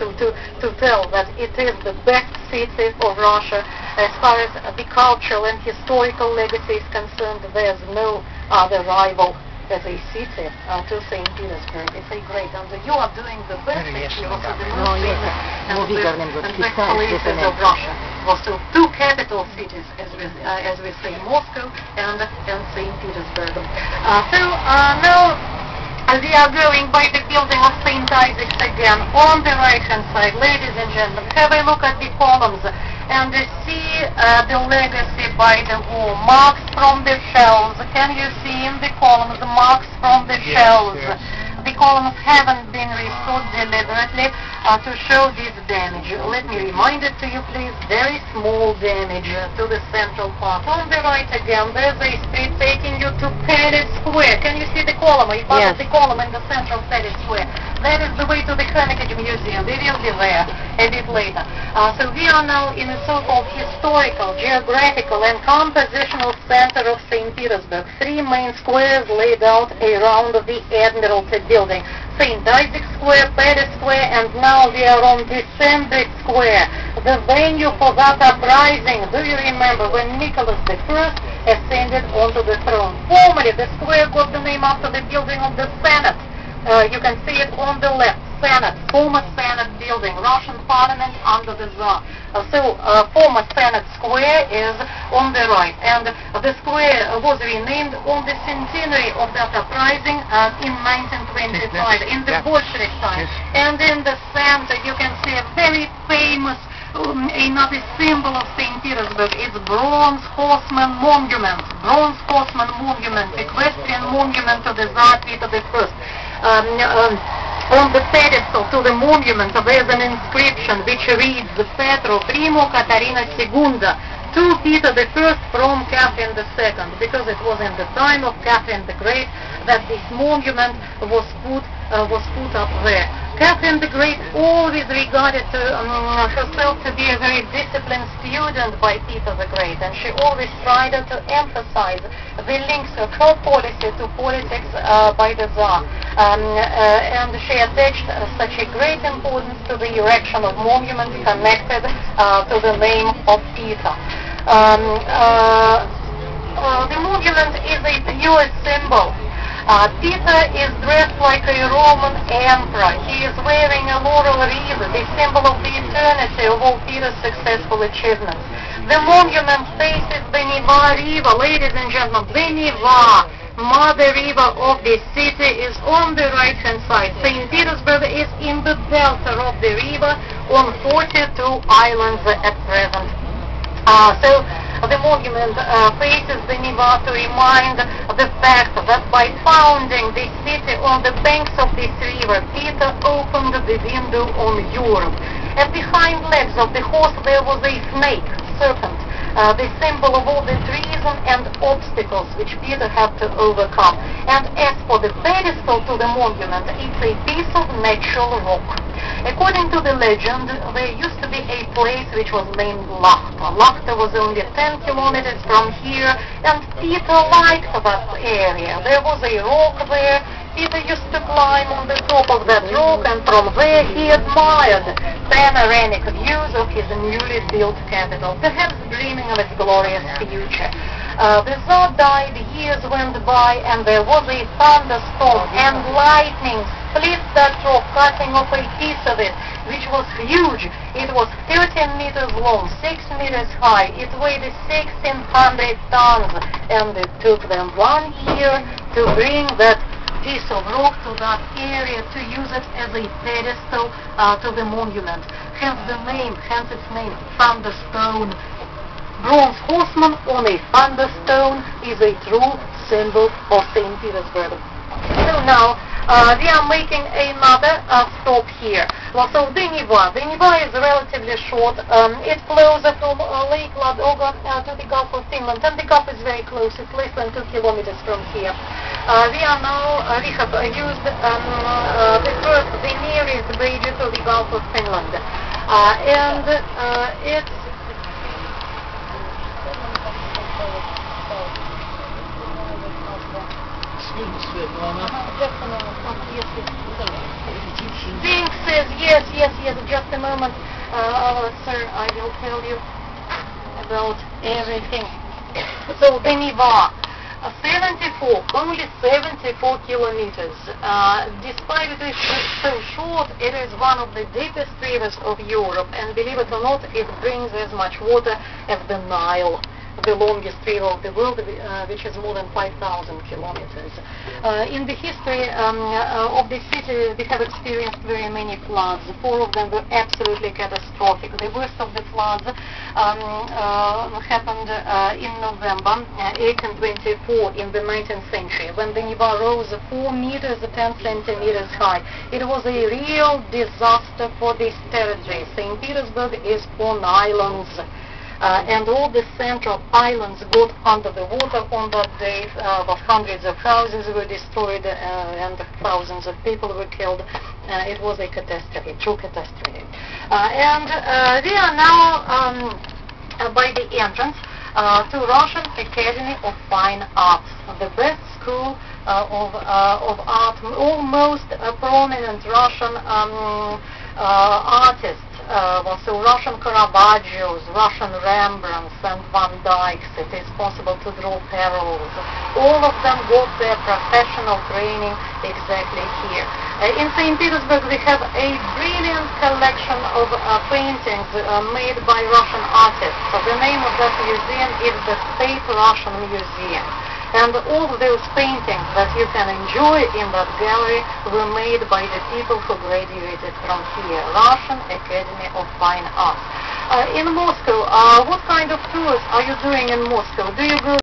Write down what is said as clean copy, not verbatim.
also to tell that it is the best city of Russia as far as the cultural and historical legacy is concerned. There's no other rival as a city to St. Petersburg. It's a great, and you are doing the best, actually, also the most famous and the best places of Russia. Also, two capital cities, as we say, Moscow and St. Petersburg. Now we are going by the building of St. Isaac's again on the right-hand side. Ladies and gentlemen, have a look at the columns and see the legacy by the wall. Marks from the shells. Can you see in the columns marks from the shells? Yes. The columns haven't been restored deliberately to show this damage. Let me remind it to you, please. Very small damage to the central part. On the right again, there's a street taking you to Paris Square. Can you see the column? You part of the column in the central Paris Square. That is the way to the Hermitage Museum. We will be there a bit later. So we are now in a so-called historical, geographical and compositional center of St. Petersburg. Three main squares laid out around the Admiralty building. St. Isaac's Square, Paris Square, and now we are on December Square, the venue for that uprising. Do you remember when Nicholas I ascended onto the throne? Formerly, the square got the name after the building of the Senate. You can see it on the left. Senate, former Senate building, Russian Parliament under the Tsar. Former Senate Square is on the right, and the square was renamed on the centenary of that uprising in 1925, in the Bolshevik time. And in the center, you can see a very famous another symbol of St. Petersburg. It's Bronze Horseman Monument. Bronze Horseman Monument, equestrian monument to the Tsar Peter I. On the pedestal to the monument there is an inscription which reads Petro Primo Caterina Segunda, to Peter I from Catherine II, because it was in the time of Catherine the Great that this monument was put up there. Catherine the Great always regarded herself to be a very disciplined student by Peter the Great, and she always tried to emphasize the links of her policy to politics by the Tsar. And she attached such a great importance to the erection of monuments connected to the name of Peter. The monument is a pure symbol. Peter is dressed like a Roman emperor. He is wearing a laurel wreath, the symbol of the eternity of all Peter's successful achievements. The monument faces the Neva River. Ladies and gentlemen, the Neva, mother river of the city, is on the right-hand side. St. Petersburg is in the delta of the river on 42 islands at present. The monument faces the Neva to remind the fact that by founding this city on the banks of this river, Peter opened the window on Europe. At the hind legs of the horse there was a snake, serpent, the symbol of all the treason and obstacles which Peter had to overcome. And as for the pedestal to the monument, it's a piece of natural rock. According to the legend, there used to be a place which was named Lakhta. Lakhta was only 10 kilometers from here, and Peter liked that area. There was a rock there. Peter used to climb on the top of that rock, and from there he admired panoramic views of his newly built capital, perhaps dreaming of its glorious future. The Tsar died, years went by, and there was a thunderstorm, and lightning split that rock, cutting off a piece of it, which was huge. It was 13 meters long, 6 meters high. It weighed 1,600 tons, and it took them 1 year to bring that piece of rock to that area, to use it as a pedestal to the monument. Hence its name, Thunderstone. Bronze horseman on a thunderstone is a true symbol of St. Petersburg. So now we are making another stop here. Well, so the Neva is relatively short. It flows from Lake Ladoga to the Gulf of Finland, and the Gulf is very close. It's less than 2 kilometers from here. We have used the nearest bridge to the Gulf of Finland, and it's just a moment. Yes, Pink says yes, just a moment. Sir, I will tell you about everything. So the Neva, only 74 kilometers. Despite it is so short, it is one of the deepest rivers of Europe, and believe it or not, it brings as much water as the Nile, the longest river of the world, which is more than 5,000 kilometers. In the history of the city, we have experienced very many floods. 4 of them were absolutely catastrophic. The worst of the floods happened in November 1824 in the 19th century, when the Neva rose 4 meters 10 centimeters high. It was a real disaster for this territory. St. Petersburg is on islands. And all the central islands got under the water on that day. Hundreds of houses were destroyed and thousands of people were killed. It was a catastrophe, true catastrophe. And we are now by the entrance to Russian Academy of Fine Arts, the best school of art. Almost prominent Russian artists. So Russian Caravaggios, Russian Rembrandts and Van Dycks. It is possible to draw parallels. All of them got their professional training exactly here. In St. Petersburg we have a brilliant collection of paintings made by Russian artists. So the name of that museum is the State Russian Museum. And all those paintings that you can enjoy in that gallery were made by the people who graduated from here, Russian Academy of Fine Arts. In Moscow, what kind of tours are you doing in Moscow? Do you go